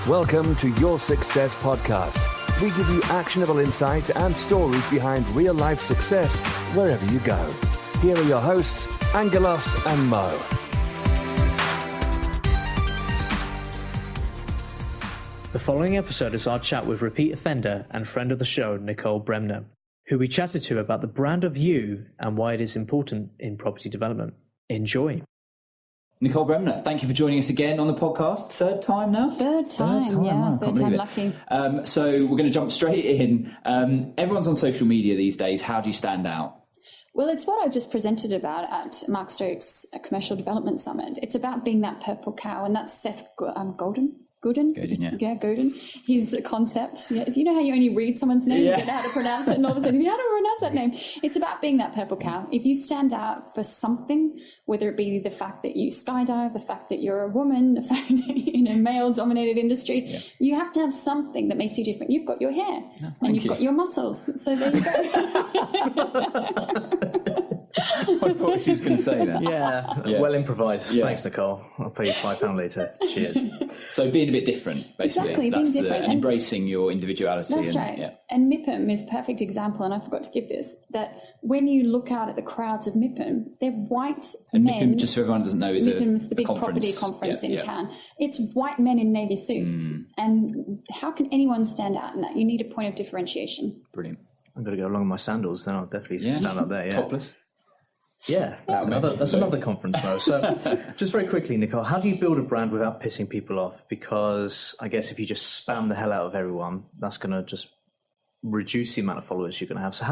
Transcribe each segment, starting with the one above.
Welcome to Your Success Podcast. We give you actionable insight and stories behind real-life success wherever you go. Here are your hosts, Angelos and Mo. The following episode is our chat with repeat offender and friend of the show, Nicole Bremner, who we chatted to about the brand of you and why it is important in property development. Enjoy. Nicole Bremner, thank you for joining us again on the podcast. Third time now? Third time, Wow, third time lucky. So we're going to jump straight in. Everyone's on social media these days. How do you stand out? Well, it's what I just presented about at Mark Stokes' Commercial Development Summit. It's about being that purple cow, and that's Seth Godin, yeah, Godin. His concept. Yeah, you know how you only read someone's name, you don't know how to pronounce it, and all of a sudden, how do I pronounce that name? It's about being that purple cow. If you stand out for something, whether it be the fact that you skydive, the fact that you're a woman, the fact that in a male-dominated industry, you have to have something that makes you different. You've got your hair, and you've got your muscles. So there you go. I thought she was going to say that. Yeah. Well improvised. Yeah. Thanks, Nicole. I'll pay you £5 later. Cheers. So being a bit different, basically. Exactly, being different. And embracing your individuality. That's right. Yeah. And MIPIM is a perfect example, and I forgot to give this, that when you look out at the crowds of MIPIM, they're white and men. MIPIM, just so everyone doesn't know, is MIPIM's the big conference. property conference in Cannes. It's white men in navy suits. And how can anyone stand out in that? You need a point of differentiation. Brilliant. I'm going to go along with my sandals, then I'll definitely stand up there. Yeah. Topless. Yeah, that's another conference, Mo. So just very quickly, Nicole, how do you build a brand without pissing people off? Because I guess if you just spam the hell out of everyone, that's going to just reduce the amount of followers you're going to have. So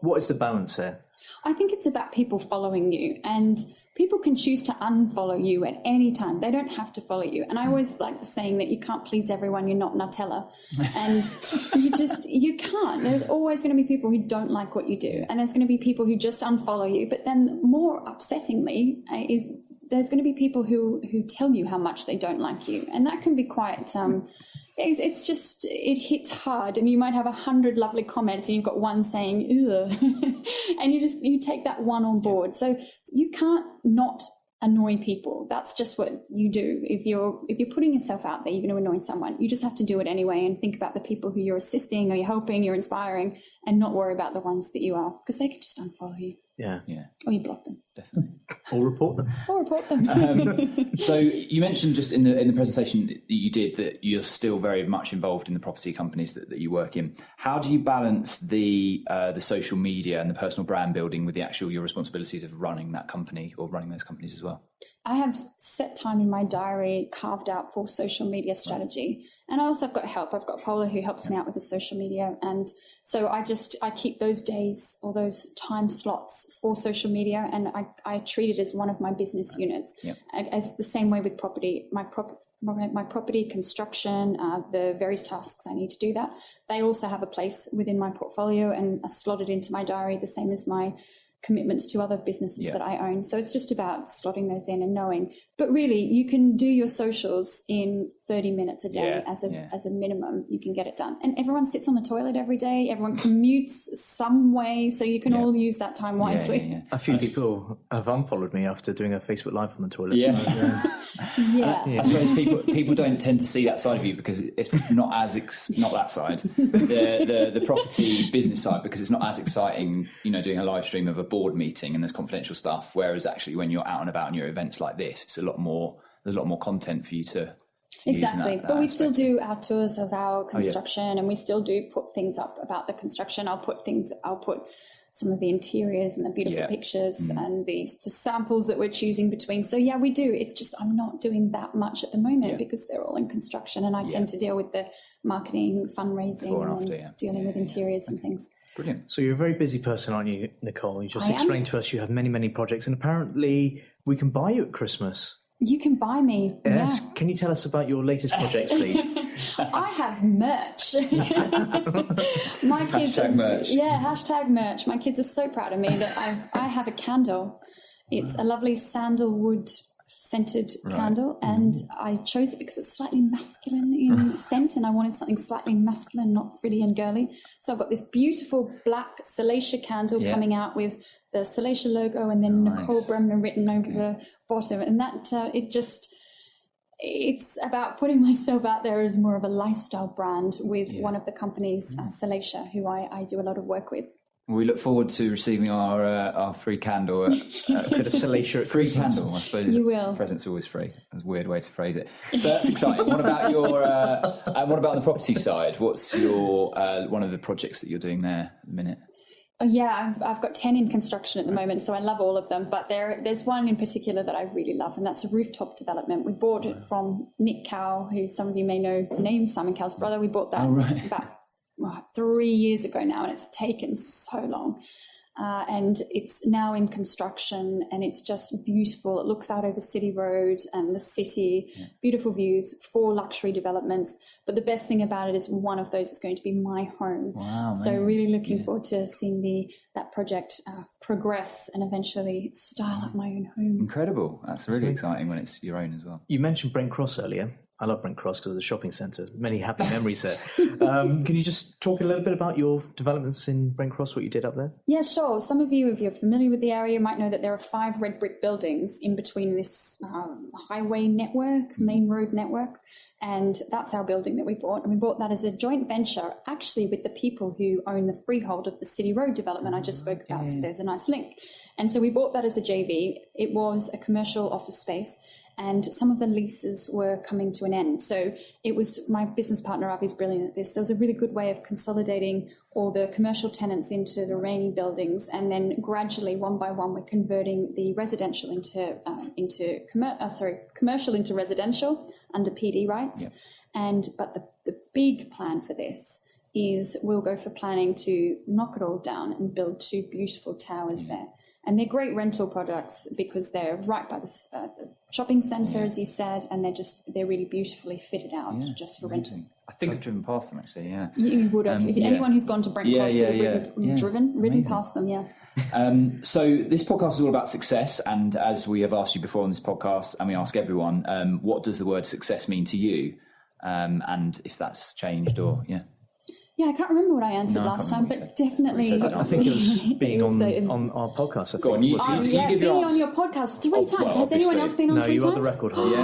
what is the balance there? I think it's about people following you, and people can choose to unfollow you at any time. They don't have to follow you. And I always like the saying that you can't please everyone, you're not Nutella. And you can't. There's always going to be people who don't like what you do. And there's going to be people who just unfollow you. But then more upsettingly is there's going to be people who tell you how much they don't like you. And that can be quite... It's just, it hits hard, and you might have 100 lovely comments and you've got one saying, ugh, and you take that one on board. So you can't not annoy people. That's just what you do. If you're putting yourself out there, you're going to annoy someone. You just have to do it anyway and think about the people who you're assisting or you're helping, you're inspiring, and not worry about the ones that you are, because they can just unfollow you. Yeah. Or you block them. Definitely. Or report them. So you mentioned just in the presentation that you did that you're still very much involved in the property companies that you work in. How do you balance the social media and the personal brand building with your responsibilities of running that company or running those companies as well? I have set time in my diary carved out for social media strategy. Right. And I also have got help. I've got Paula who helps me out with the social media. And so I keep those days or those time slots for social media, and I treat it as one of my business units. Yep. As the same way with property, my property construction, the various tasks I need to do that. They also have a place within my portfolio and are slotted into my diary, the same as my commitments to other businesses that I own. So it's just about slotting those in and knowing. But really, you can do your socials in 30 minutes a day as a minimum. You can get it done. And everyone sits on the toilet every day. Everyone commutes some way. So you can all use that time wisely. A few people have unfollowed me after doing a Facebook Live on the toilet. I suppose people don't tend to see that side of you because it's not that side. The property business side, because it's not as exciting, doing a live stream of a board meeting and there's confidential stuff. Whereas actually when you're out and about and your events like this, it's there's a lot more content for you to exactly. But we still do our tours of our construction, and we still do put things up about the construction. I'll put some of the interiors and the beautiful pictures and the samples that we're choosing between. So we do. It's just I'm not doing that much at the moment because they're all in construction, and I tend to deal with the marketing, fundraising, and dealing with interiors and things. Brilliant. So you're a very busy person, aren't you, Nicole? You just explained to us you have many, many projects, and apparently we can buy you at Christmas. You can buy me. Yes. Yeah. Can you tell us about your latest projects, please? I have merch. My kids merch. Hashtag merch. My kids are so proud of me that I have a candle. It's a lovely sandalwood scented candle, and I chose it because it's slightly masculine in scent, and I wanted something slightly masculine, not frilly and girly. So I've got this beautiful black Salacia candle coming out with the Salacia logo and then Nicole Bremner written over the bottom, and that it's about putting myself out there as more of a lifestyle brand with one of the companies, Salacia, who I do a lot of work with. We look forward to receiving our free candle. Could have Salacia at Free Christmas. candle, I suppose. You will. Present's always free. That's a weird way to phrase it. So that's exciting. What about what about the property side? What's your one of the projects that you're doing there at the minute? Yeah, I've got 10 in construction at the moment, so I love all of them. But there's one in particular that I really love, and that's a rooftop development. We bought it from Nick Cowell, who some of you may know, named Simon Cowell's brother. We bought that about 3 years ago now, and it's taken so long. And it's now in construction, and it's just beautiful. It looks out over City Road and the city, beautiful views, 4 luxury developments. But the best thing about it is one of those is going to be my home. Wow, so really looking forward to seeing that project progress and eventually style up my own home. Incredible. That's really exciting when it's your own as well. You mentioned Brent Cross earlier. I love Brent Cross because of the shopping centre. Many happy memories there. Can you just talk a little bit about your developments in Brent Cross, what you did up there? Yeah, sure. Some of you, if you're familiar with the area, might know that there are 5 red brick buildings in between this highway network, main road network. And that's our building that we bought. And we bought that as a joint venture, actually, with the people who own the freehold of the City Road development I just spoke about. So there's a nice link. And so we bought that as a JV. It was a commercial office space, and some of the leases were coming to an end. So it was, my business partner, Avi's brilliant at this. There was a really good way of consolidating all the commercial tenants into the remaining buildings, and then gradually, one by one, we're converting the residential commercial into residential under PD rights. But the big plan for this is we'll go for planning to knock it all down and build 2 beautiful towers there. And they're great rental products because they're right by the shopping centre, as you said, and they're really beautifully fitted out just for rental. I think I've driven past them actually. Yeah, you would have. Anyone who's gone to Brent Cross would have ridden past them. Yeah. So this podcast is all about success, and as we have asked you before on this podcast, and we ask everyone, what does the word success mean to you? And if that's changed or Yeah, I can't remember what I answered last time, but definitely. I think it was being on our podcast. Go on, you give being your on your podcast 3 times. Has anyone else been on 3 times? No, you are the record holder.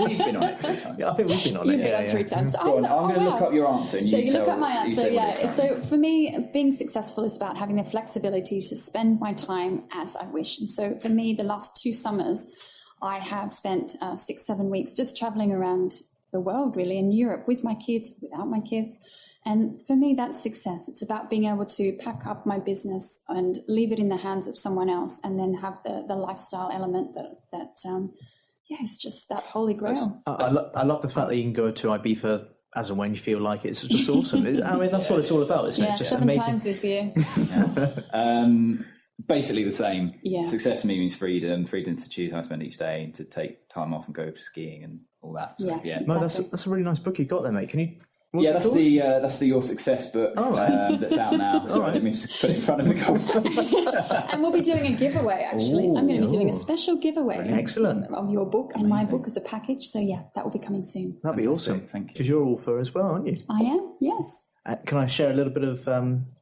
We've been on it 3 times. Yeah, I think we've been on You've it. been on 3 times. Go on, I'm going to look up your answer. And so you look up my answer. Yeah. So for me, being successful is about having the flexibility to spend my time as I wish. And so for me, the last 2 summers, I have spent 6-7 weeks just traveling around the world, really, in Europe, with my kids, without my kids. And for me, that's success. It's about being able to pack up my business and leave it in the hands of someone else, and then have the lifestyle element that it's just that holy grail. I love the fact that you can go to Ibiza as and when you feel like it. It's just awesome. I mean, that's what it's all about, isn't it? Just 7 amazing. times this year. Basically the same. Yeah. Success for me means freedom to choose how I spend each day, and to take time off and go skiing and all that. So, No, that's a really nice book you got there, mate. Can you? That's the Your Success book that's out now. So I didn't mean to put it in front of the gospel. And we'll be doing a giveaway, actually. I'm going to be doing a special giveaway. Excellent. Of your book and my book as a package. So that will be coming soon. That'd be awesome. Thank you. Because you're all for as well, aren't you? I am, yes. Can I share a little bit of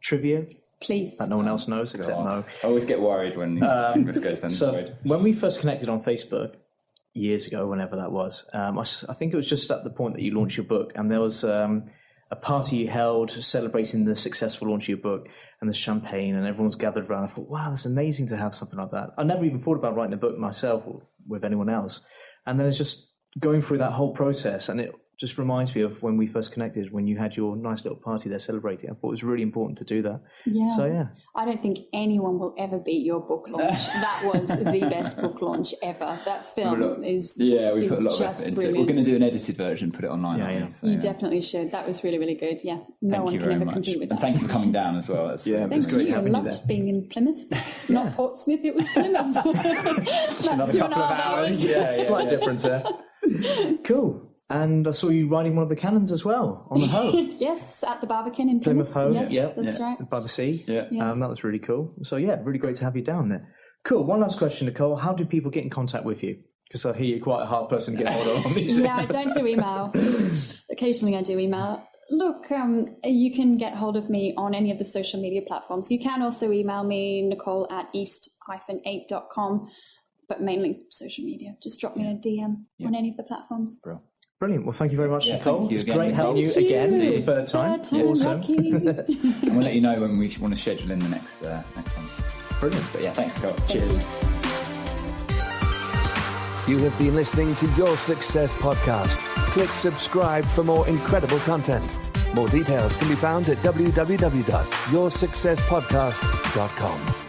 trivia? Please. That no one else knows except Mo. I always get worried when this goes down the road. When we first connected on Facebook, years ago, whenever that was, I think it was just at the point that you launched your book, and there was a party you held celebrating the successful launch of your book, and the champagne, and everyone's gathered around. I thought, wow, that's amazing to have something like that. I never even thought about writing a book myself or with anyone else. And then it's just going through that whole process, and it just reminds me of when we first connected, when you had your nice little party there celebrating. I thought it was really important to do that. Yeah. So, I don't think anyone will ever beat your book launch. That was the best book launch ever. That film is we put a lot of just effort into brilliant. it. We're going to do an edited version, put it online. Yeah. So, you definitely should. That was really, really good. Yeah. No one can ever compete with that. And thank you for coming down as well. It was Thank great you. I having you loved there. being in Plymouth. Not Portsmouth, it was Plymouth. Just another couple of hours. Slight difference there. Cool. And I saw you riding one of the cannons as well on the Hoe. Yes, at the Barbican in Plymouth. Hoe, Yes, that's right. By the sea. Yeah. Yes. That was really cool. So, really great to have you down there. Cool. One last question, Nicole. How do people get in contact with you? Because I hear you're quite a hard person to get hold of on these Yeah, I things. don't do email. Occasionally I do email. Look, you can get hold of me on any of the social media platforms. You can also email me, Nicole at east-8.com. but mainly social media. Just drop me a DM on any of the platforms. Brilliant. Well, thank you very much, Yeah, Nicole. thank you It's again, great Nicole. having you Thank again you. for the third time. Third time Awesome. lucky. And we'll let you know when we want to schedule in the next one. Brilliant. But yeah, thanks, Nicole. Cheers. You have been listening to Your Success Podcast. Click subscribe for more incredible content. More details can be found at www.yoursuccesspodcast.com.